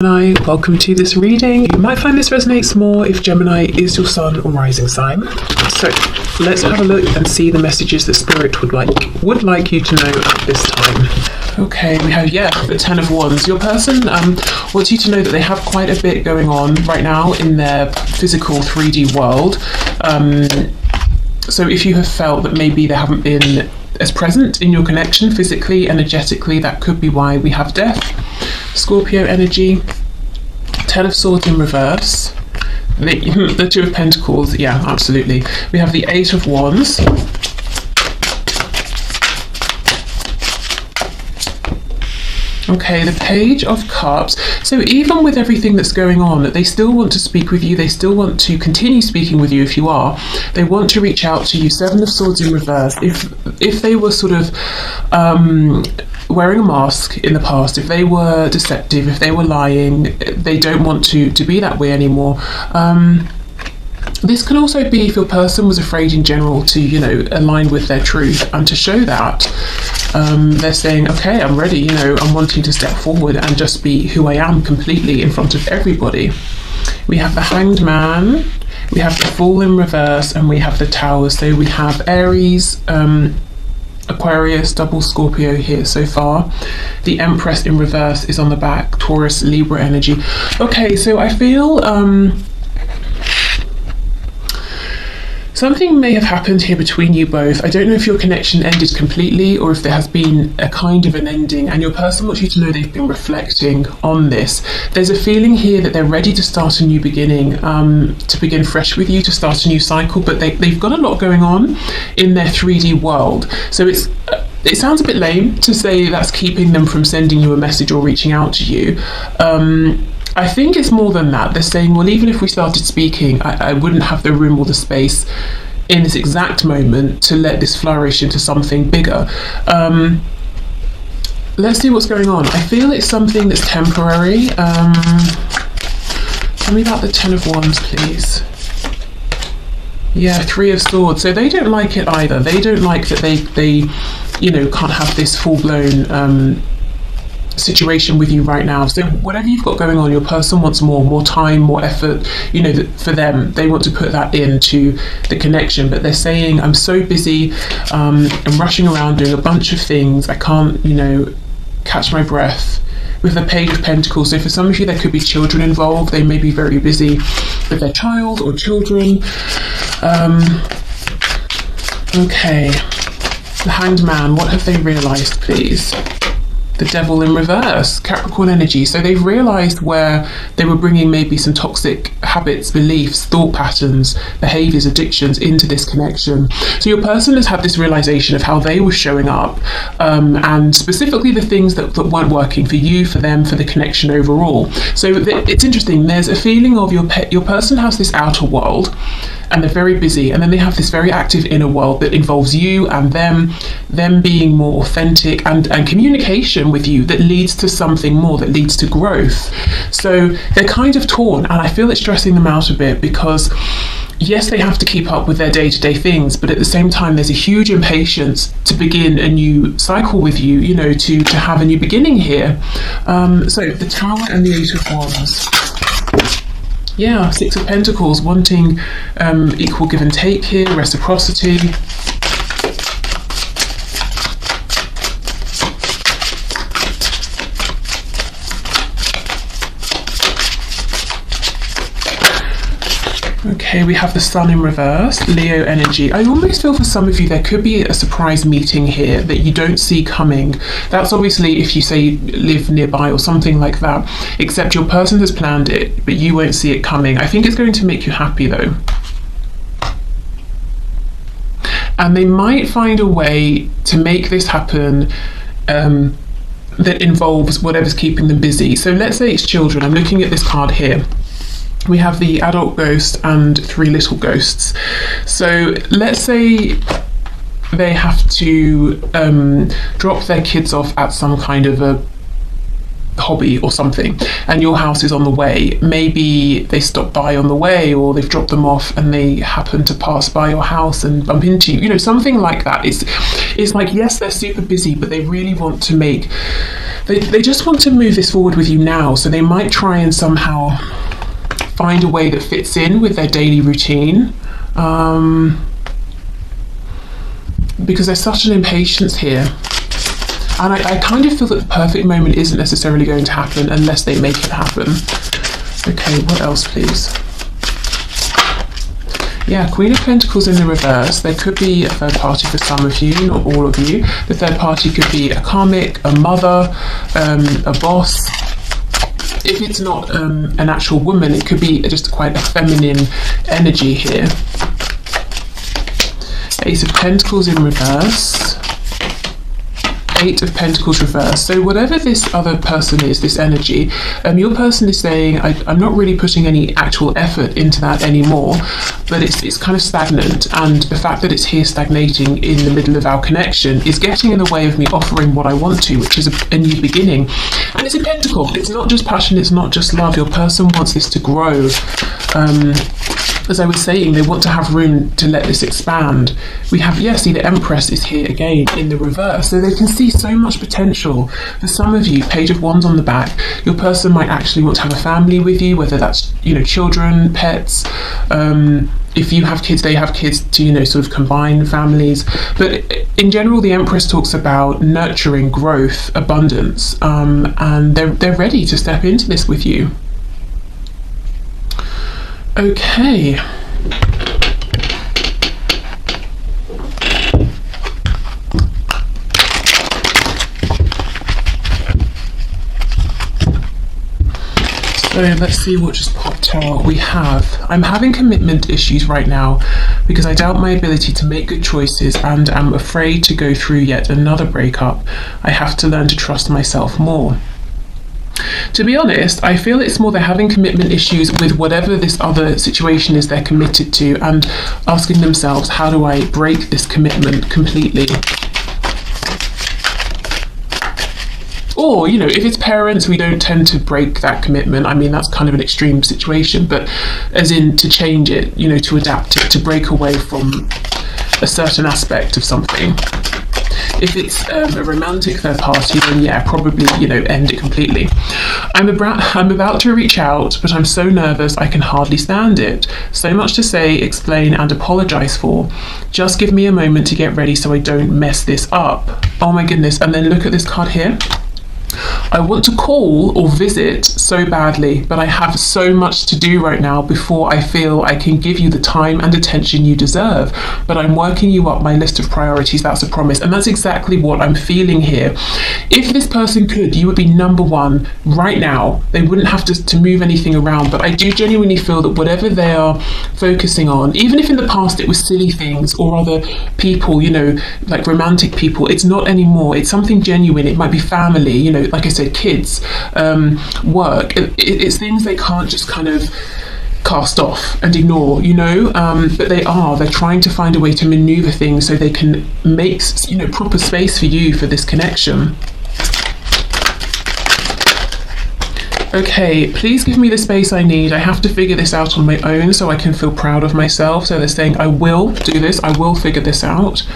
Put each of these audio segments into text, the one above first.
Gemini, welcome to this reading. You might find this resonates more if Gemini is your sun or rising sign. So let's have a look and see the messages that Spirit would like you to know at this time. Okay, we have, the Ten of Wands. Your person wants you to know that they have quite a bit going on right now in their physical 3D world. So if you have felt that maybe they haven't been as present in your connection physically, energetically, that could be why. We have Death, Scorpio energy, Ten of Swords in reverse, the Two of Pentacles, yeah, absolutely. We have the Eight of Wands, okay, the Page of Cups. So even with everything that's going on, they still want to speak with you, they still want to continue speaking with you if you are. They want to reach out to you. Seven of Swords in reverse. If they were sort of wearing a mask in the past, if they were deceptive, if they were lying, they don't want to be that way anymore. This can also be if your person was afraid in general to, align with their truth, and to show that they're saying, okay, I'm ready, I'm wanting to step forward and just be who I am completely in front of everybody. We have the Hanged Man, we have the Fool in reverse, and we have the Tower. So we have Aries, Aquarius, double Scorpio here so far. The Empress in reverse is on the back, Taurus, Libra energy. Okay, so I feel something may have happened here between you both. I don't know if your connection ended completely or if there has been a kind of an ending, and your person wants you to know they've been reflecting on this. There's a feeling here that they're ready to start a new beginning, to begin fresh with you, to start a new cycle, but they've got a lot going on in their 3D world. So it sounds a bit lame to say that's keeping them from sending you a message or reaching out to you. I think it's more than that. They're saying, well, even if we started speaking, I wouldn't have the room or the space in this exact moment to let this flourish into something bigger. Let's see what's going on. I feel it's something that's temporary. Tell me about the Ten of Wands, please. Yeah, Three of Swords. So they don't like it either. They don't like that they can't have this full-blown situation with you right now. So whatever you've got going on, your person wants more time, more effort, for them. They want to put that into the connection, but they're saying, I'm so busy, I'm rushing around doing a bunch of things, I can't, catch my breath. With the Page of Pentacles, so for some of you there could be children involved. They may be very busy with their child or children. Okay, the Hanged Man, what have they realized, please? The Devil in reverse, Capricorn energy. So they've realized where they were bringing maybe some toxic habits, beliefs, thought patterns, behaviors, addictions into this connection. So your person has had this realization of how they were showing up, and specifically the things that weren't working for you, for them, for the connection overall. So it's interesting. There's a feeling of your person has this outer world, and they're very busy, and then they have this very active inner world that involves you and them being more authentic and communication with you that leads to something more, that leads to growth. So they're kind of torn, and I feel it's stressing them out a bit because yes, they have to keep up with their day-to-day things, but at the same time there's a huge impatience to begin a new cycle with you, to have a new beginning here. So the Tower and the Eight of Wands. Yeah, Six of Pentacles, wanting equal give and take here, reciprocity. Okay, we have the Sun in reverse, Leo energy. I almost feel for some of you there could be a surprise meeting here that you don't see coming. That's obviously if you say live nearby or something like that, except your person has planned it, but you won't see it coming. I think it's going to make you happy though. And they might find a way to make this happen that involves whatever's keeping them busy. So let's say it's children. I'm looking at this card here. We have the adult ghost and three little ghosts. So let's say they have to drop their kids off at some kind of a hobby or something, and your house is on the way. Maybe they stop by on the way, or they've dropped them off and they happen to pass by your house and bump into you, you know, something like that. It's like, yes, they're super busy, but they really want to make, they just want to move this forward with you now. So they might try and somehow find a way that fits in with their daily routine, because there's such an impatience here. And I kind of feel that the perfect moment isn't necessarily going to happen unless they make it happen. Okay, what else, please? Yeah, Queen of Pentacles in the reverse. There could be a third party for some of you, not all of you. The third party could be a karmic, a mother, a boss. If it's not an actual woman, it could be just quite a feminine energy here. Ace of Pentacles in reverse. Eight of Pentacles reverse. So whatever this other person is, this energy, your person is saying, I'm not really putting any actual effort into that anymore, but it's kind of stagnant, and the fact that it's here stagnating in the middle of our connection is getting in the way of me offering what I want to, which is a new beginning. And it's a pentacle. It's not just passion, it's not just love. Your person wants this to grow. As I was saying, they want to have room to let this expand. We have, yes, see, the Empress is here again in the reverse. So they can see so much potential. For some of you, Page of Wands on the back, your person might actually want to have a family with you, whether that's, you know, children, pets. If you have kids, they have kids, to, you know, sort of combine families. But in general, the Empress talks about nurturing, growth, abundance, and they're ready to step into this with you. Okay. So let's see what just popped out. We have, I'm having commitment issues right now because I doubt my ability to make good choices and am afraid to go through yet another breakup. I have to learn to trust myself more. To be honest, I feel it's more they're having commitment issues with whatever this other situation is they're committed to, and asking themselves, how do I break this commitment completely? Or, you know, if it's parents, we don't tend to break that commitment. I mean, that's kind of an extreme situation, but as in to change it, you know, to adapt it, to break away from a certain aspect of something. If it's a romantic third party, then yeah, probably, you know, end it completely. I'm about to reach out, but I'm so nervous I can hardly stand it. So much to say, explain, and apologise for. Just give me a moment to get ready so I don't mess this up. Oh my goodness, and then look at this card here. I want to call or visit so badly, but I have so much to do right now before I feel I can give you the time and attention you deserve. But I'm working you up my list of priorities, that's a promise. And that's exactly what I'm feeling here. If this person could, you would be number one right now. They wouldn't have to move anything around. But I do genuinely feel that whatever they are focusing on, even if in the past it was silly things or other people, you know, like romantic people, it's not anymore. It's something genuine. It might be family, you know, like I said, kids, work. It's things they can't just kind of cast off and ignore, you know, but they're trying to find a way to maneuver things so they can make, you know, proper space for you for this connection. Okay, please give me the space I need. I have to figure this out on my own so I can feel proud of myself. So they're saying, I will do this. I will figure this out.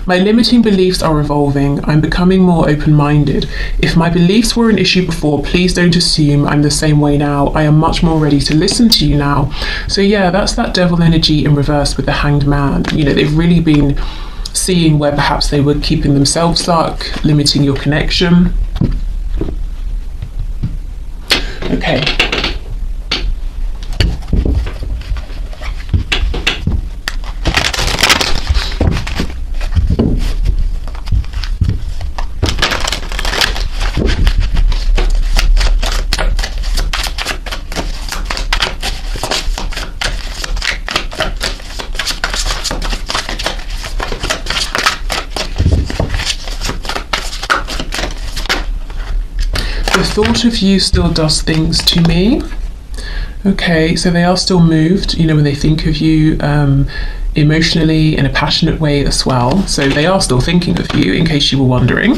My limiting beliefs are evolving. I'm becoming more open-minded. If my beliefs were an issue before, please don't assume I'm the same way now. I am much more ready to listen to you now. So yeah, that's that devil energy in reverse with the Hanged Man. You know, they've really been seeing where perhaps they were keeping themselves stuck, limiting your connection. Okay. The thought of you still does things to me. Okay, so they are still moved, when they think of you emotionally in a passionate way as well. So they are still thinking of you, in case you were wondering.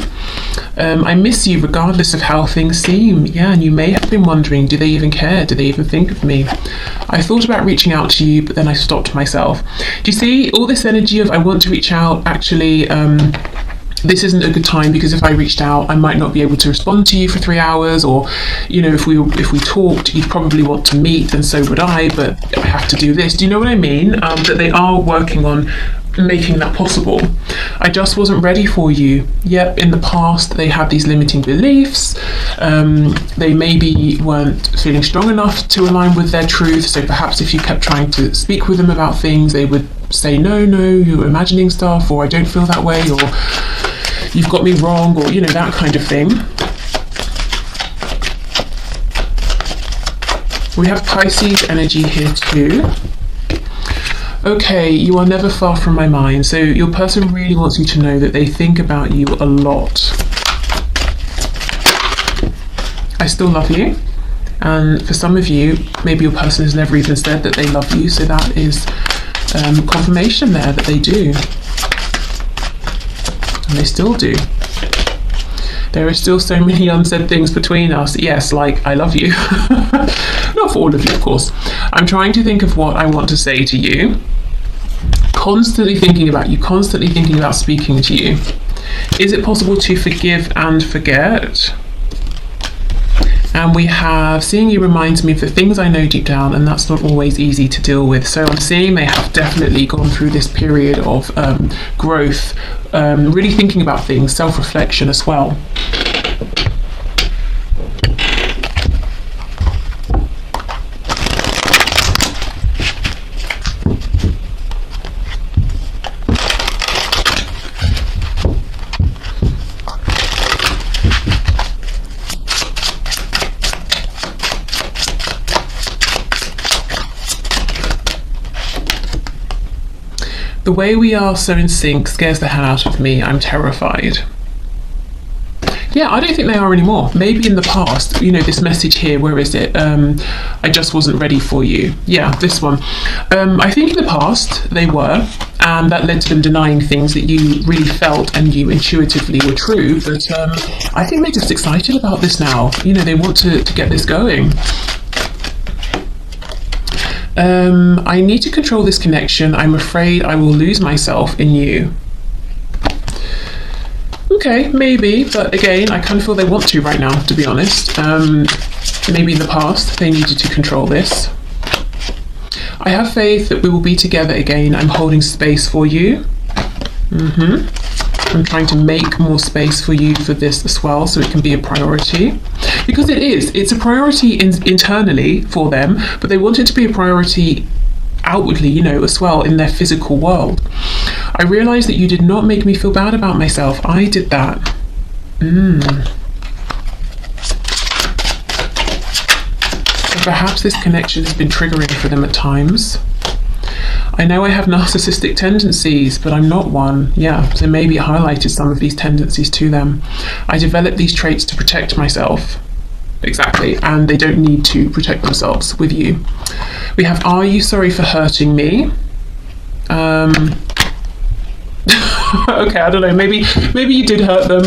I miss you regardless of how things seem. Yeah, and you may have been wondering, do they even care? Do they even think of me? I thought about reaching out to you, but then I stopped myself. Do you see all this energy of I want to reach out? Actually, this isn't a good time, because if I reached out, I might not be able to respond to you for 3 hours, or if we talked, you'd probably want to meet, and so would I, but I have to do this. Do you know what I mean? That they are working on making that possible. I just wasn't ready for you. Yep, in the past they had these limiting beliefs. They maybe weren't feeling strong enough to align with their truth, so perhaps if you kept trying to speak with them about things, they would say, no, you're imagining stuff, or I don't feel that way, or you've got me wrong, or that kind of thing. We have Pisces energy here too. Okay, you are never far from my mind. So your person really wants you to know that they think about you a lot. I still love you. And for some of you, maybe your person has never even said that they love you. So that is confirmation there that they do. And they still do. There are still so many unsaid things between us. Yes, like, I love you. Not for all of you, of course. I'm trying to think of what I want to say to you. Constantly thinking about you, constantly thinking about speaking to you. Is it possible to forgive and forget? And we have, seeing you reminds me of the things I know deep down, and that's not always easy to deal with. So I'm seeing they have definitely gone through this period of growth, really thinking about things, self-reflection as well. The way we are so in sync scares the hell out of me. I'm terrified. Yeah, I don't think they are anymore. Maybe in the past, this message here, where is it? I just wasn't ready for you. Yeah, this one. I think in the past they were, and that led to them denying things that you really felt and you intuitively were true. But I think they're just excited about this now. They want to get this going. I need to control this connection. I'm afraid I will lose myself in you. Okay, maybe, but again, I kind of feel they want to right now, to be honest. Maybe in the past they needed to control this. I have faith that we will be together again. I'm holding space for you. I'm trying to make more space for you for this as well, so it can be a priority. Because it's a priority internally for them, but they want it to be a priority outwardly, as well, in their physical world. I realized that you did not make me feel bad about myself. I did that. So perhaps this connection has been triggering for them at times. I know I have narcissistic tendencies, but I'm not one. Yeah, so maybe it highlighted some of these tendencies to them. I developed these traits to protect myself. Exactly, and they don't need to protect themselves with you. We have, are you sorry for hurting me? Okay, I don't know, maybe you did hurt them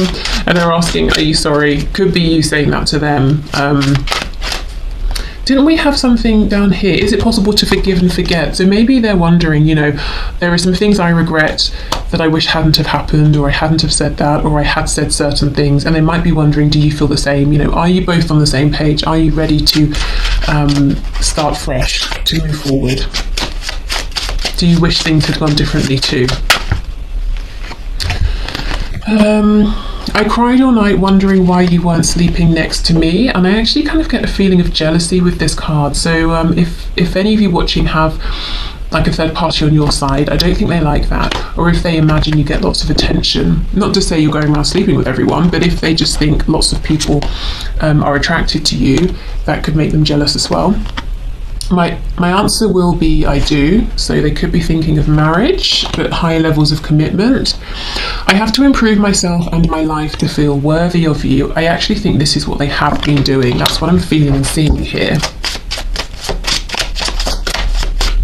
and they're asking, are you sorry? Could be you saying that to them. Didn't we have something down here? Is it possible to forgive and forget? So maybe they're wondering, there are some things I regret that I wish hadn't have happened, or I hadn't have said that, or I had said certain things, and they might be wondering, do you feel the same? Are you both on the same page? Are you ready to start fresh, to move forward? Do you wish things had gone differently too? I cried all night wondering why you weren't sleeping next to me, and I actually kind of get a feeling of jealousy with this card. So if any of you watching have like a third party on your side, I don't think they like that. Or if they imagine you get lots of attention, not to say you're going around sleeping with everyone, but if they just think lots of people are attracted to you, that could make them jealous as well. My answer will be I do. So they could be thinking of marriage, but higher levels of commitment. I have to improve myself and my life to feel worthy of you. I actually think this is what they have been doing. That's what I'm feeling and seeing here.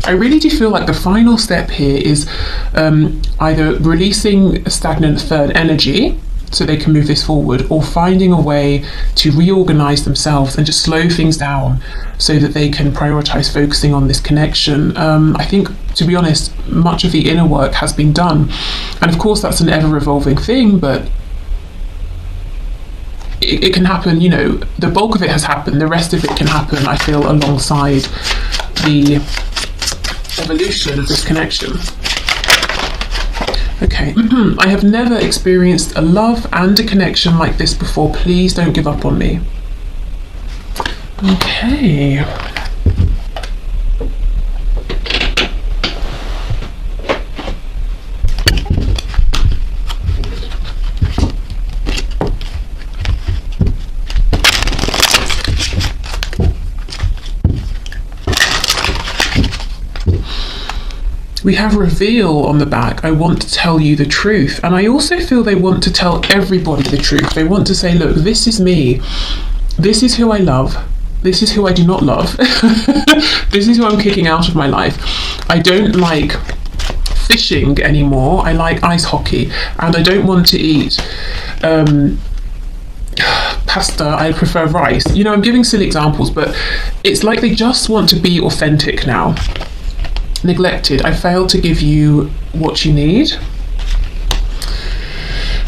I really do feel like the final step here is either releasing a stagnant third energy so they can move this forward, or finding a way to reorganize themselves and just slow things down so that they can prioritize focusing on this connection. I think, to be honest, much of the inner work has been done, and of course that's an ever-evolving thing, but it can happen, you know, the bulk of it has happened, the rest of it can happen, I feel, alongside the evolution of this connection. Okay, I have never experienced a love and a connection like this before. Please don't give up on me. Okay. We have reveal on the back. I want to tell you the truth. And I also feel they want to tell everybody the truth. They want to say, look, this is me. This is who I love. This is who I do not love. This is who I'm kicking out of my life. I don't like fishing anymore. I like ice hockey. And I don't want to eat pasta. I prefer rice. You know, I'm giving silly examples, but it's like they just want to be authentic now. Neglected. I failed to give you what you need.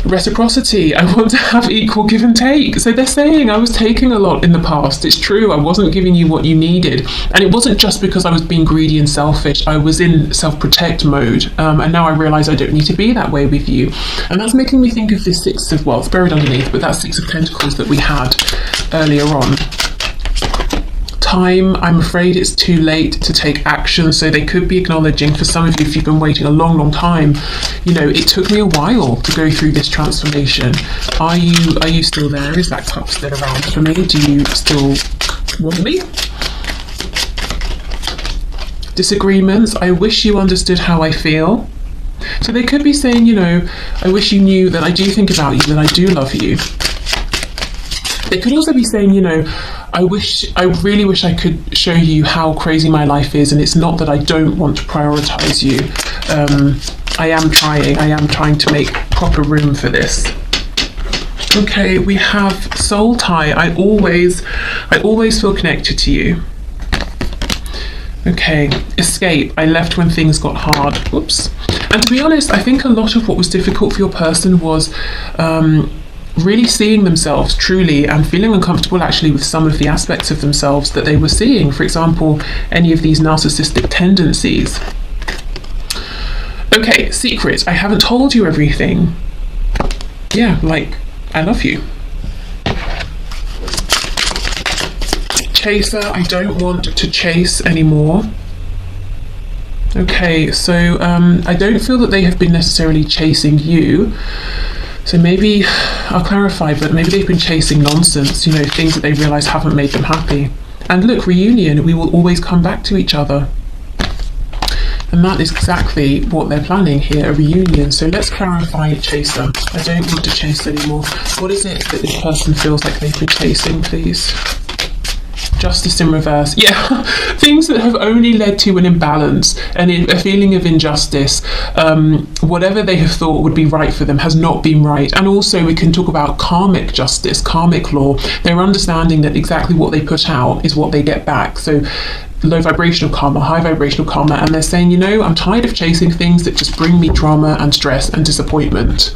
Reciprocity. I want to have equal give and take. So they're saying I was taking a lot in the past. It's true. I wasn't giving you what you needed. And it wasn't just because I was being greedy and selfish. I was in self-protect mode. And now I realise I don't need to be that way with you. And that's making me think of this Six of, well, it's buried underneath, but that Six of Pentacles that we had earlier on. Time, I'm afraid it's too late to take action. So they could be acknowledging, for some of you, if you've been waiting a long time, you know, it took me a while to go through this transformation. Are you still there? Is that cup still around for me? Do you still want me? Disagreements. I wish you understood how I feel. So they could be saying, you know, I wish you knew that I do think about you, that I do love you. They could also be saying, you know, I really wish I could show you how crazy my life is, and it's not that I don't want to prioritize you. I am trying to make proper room for this. Okay, we have soul tie. I always feel connected to you. Okay, escape. I left when things got hard. Whoops. And to be honest, I think a lot of what was difficult for your person was really seeing themselves truly and feeling uncomfortable actually with some of the aspects of themselves that they were seeing. For example, any of these narcissistic tendencies. Okay, secret. I haven't told you everything. Yeah, like, I love you. Chaser. I don't want to chase anymore. Okay, so I don't feel that they have been necessarily chasing you. So maybe, I'll clarify, but maybe they've been chasing nonsense, you know, things that they realise haven't made them happy. And look, reunion, we will always come back to each other. And that is exactly what they're planning here, a reunion. So let's clarify chaser. I don't want to chase anymore. What is it that this person feels like they've been chasing, please? Justice in reverse. Yeah, things that have only led to an imbalance and a feeling of injustice. Whatever they have thought would be right for them has not been right. And also we can talk about karmic justice, karmic law. They're understanding that exactly what they put out is what they get back. So low vibrational karma, high vibrational karma, and they're saying, you know, I'm tired of chasing things that just bring me drama and stress and disappointment.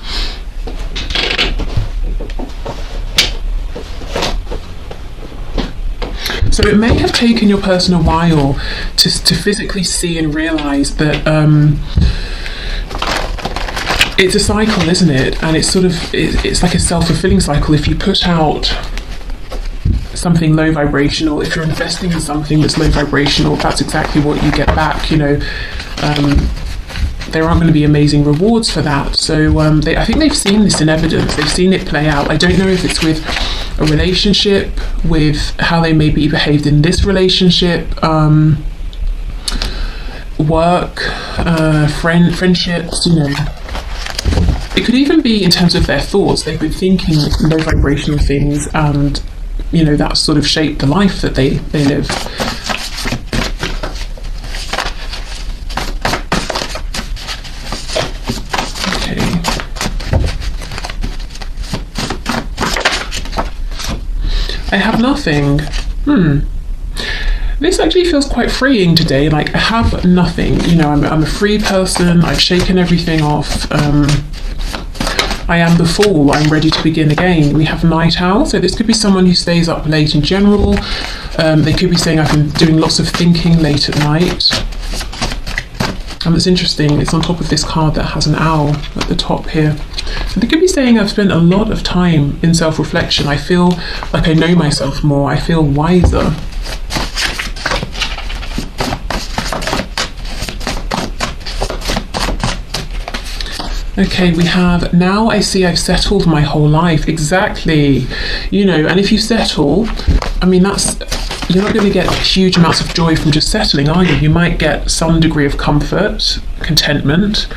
So it may have taken your person a while to physically see and realise that it's a cycle, isn't it? And it's sort of, it's like a self-fulfilling cycle. If you put out something low vibrational, if you're investing in something that's low vibrational, that's exactly what you get back, you know. There aren't going to be amazing rewards for that. So I think they've seen this in evidence. They've seen it play out. I don't know if it's with a relationship, with how they maybe behaved in this relationship, work, friendships, you know. It could even be in terms of their thoughts. They've been thinking low vibrational things, and you know, that sort of shaped the life that they live. nothing. This actually feels quite freeing today. Like, I have nothing. You know, I'm a free person. I've shaken everything off. I am the fool. I'm ready to begin again. We have night owl. So this could be someone who stays up late in general. They could be saying I've been doing lots of thinking late at night. And it's interesting, it's on top of this card that has an owl at the top here. So they could be saying I've spent a lot of time in self-reflection. I feel like I know myself more. I feel wiser. Okay, we have, now I see I've settled my whole life. Exactly. You know, and if you settle, I mean, you're not going to get huge amounts of joy from just settling, are you? You might get some degree of comfort, contentment,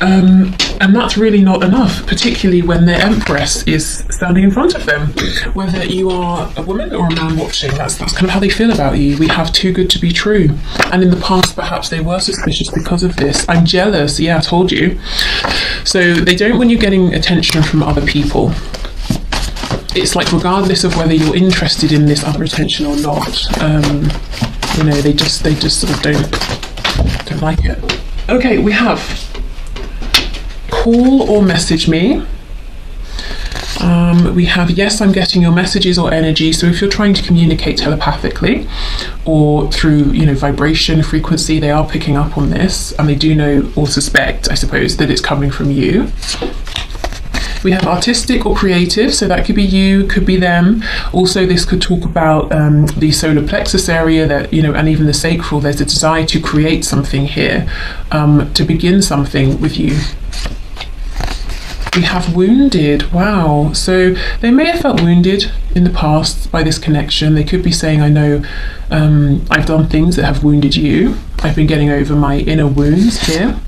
and that's really not enough, particularly when their Empress is standing in front of them. Whether you are a woman or a man watching, that's kind of how they feel about you. We have too good to be true. And in the past, perhaps they were suspicious because of this. I'm jealous, yeah, I told you. So they don't want you getting attention from other people. It's like, regardless of whether you're interested in this other attention or not, you know, they just sort of don't like it. Okay, we have call or message me. We have, yes, I'm getting your messages or energy. So if you're trying to communicate telepathically or through, you know, vibration, frequency, they are picking up on this, and they do know or suspect, I suppose, that it's coming from you. We have artistic or creative, so that could be you, could be them. Also, this could talk about the solar plexus area, that, you know, and even the sacral. There's a desire to create something here, to begin something with you. We have wounded. Wow. So they may have felt wounded in the past by this connection. They could be saying, I know I've done things that have wounded you. I've been getting over my inner wounds here.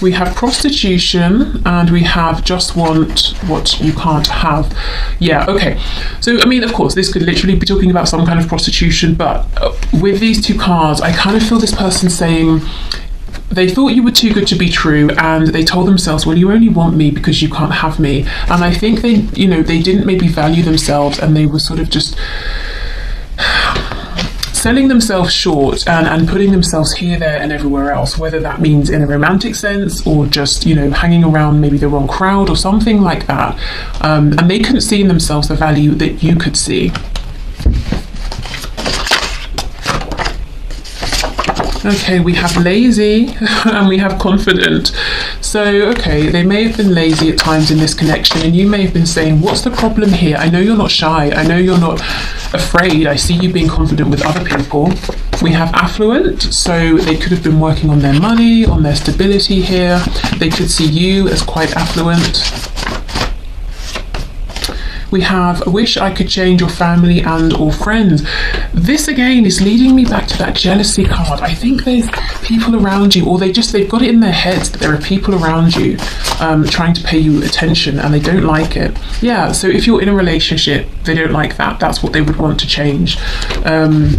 We have prostitution, and we have just want what you can't have. Yeah, okay. So, I mean, of course, this could literally be talking about some kind of prostitution, but with these two cards, I kind of feel this person saying they thought you were too good to be true, and they told themselves, well, you only want me because you can't have me. And I think they, you know, they didn't maybe value themselves, and they were sort of just selling themselves short and putting themselves here, there, and everywhere else, whether that means in a romantic sense or just, you know, hanging around maybe the wrong crowd or something like that. And they couldn't see in themselves the value that you could see. Okay, we have lazy and we have confident. So, okay, they may have been lazy at times in this connection, and you may have been saying, what's the problem here? I know you're not shy. I know you're not afraid. I see you being confident with other people. We have affluent, so they could have been working on their money, on their stability here. They could see you as quite affluent. We have wish I could change your family and or friends. This again is leading me back to that jealousy card. I think there's people around you, or they've got it in their heads that there are people around you trying to pay you attention, and they don't like it. Yeah, so if you're in a relationship, they don't like that. That's what they would want to change. And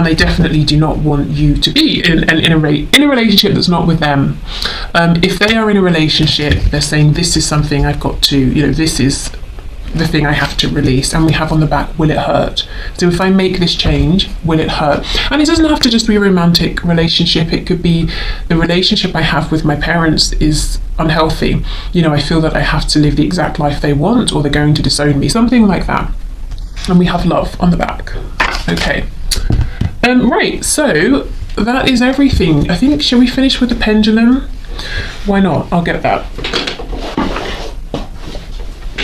they definitely do not want you to be in a relationship that's not with them. If they are in a relationship, they're saying, this is something I've got to, you know, this is the thing I have to release. And we have on the back, will it hurt? So if I make this change, will it hurt? And it doesn't have to just be a romantic relationship. It could be the relationship I have with my parents is unhealthy. You know, I feel that I have to live the exact life they want, or they're going to disown me, something like that. And we have love on the back. Okay. Right, so that is everything. I think, shall we finish with the pendulum? Why not? I'll get that.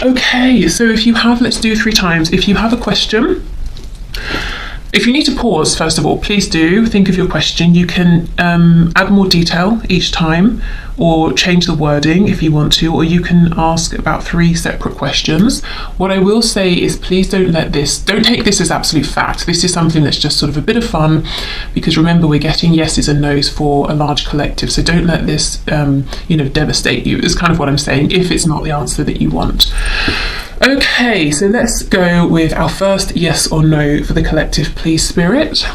Okay, so if you have, let's do 3 times. If you have a question, if you need to pause, first of all, please do think of your question. You can add more detail each time, or change the wording if you want to, or you can ask about 3 separate questions. What I will say is, please don't take this as absolute fact. This is something that's just sort of a bit of fun, because remember, we're getting yeses and nos for a large collective. So don't let this, you know, devastate you, is kind of what I'm saying, if it's not the answer that you want. Okay, so let's go with our first yes or no for the collective, please, Spirit.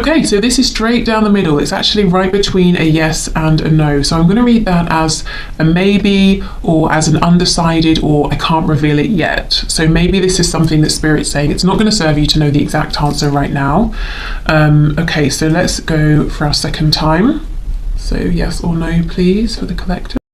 Okay, so this is straight down the middle. It's actually right between a yes and a no. So I'm going to read that as a maybe, or as an undecided, or I can't reveal it yet. So maybe this is something that Spirit's saying. It's not going to serve you to know the exact answer right now. Okay, so let's go for our second time. So yes or no, please, for the collective.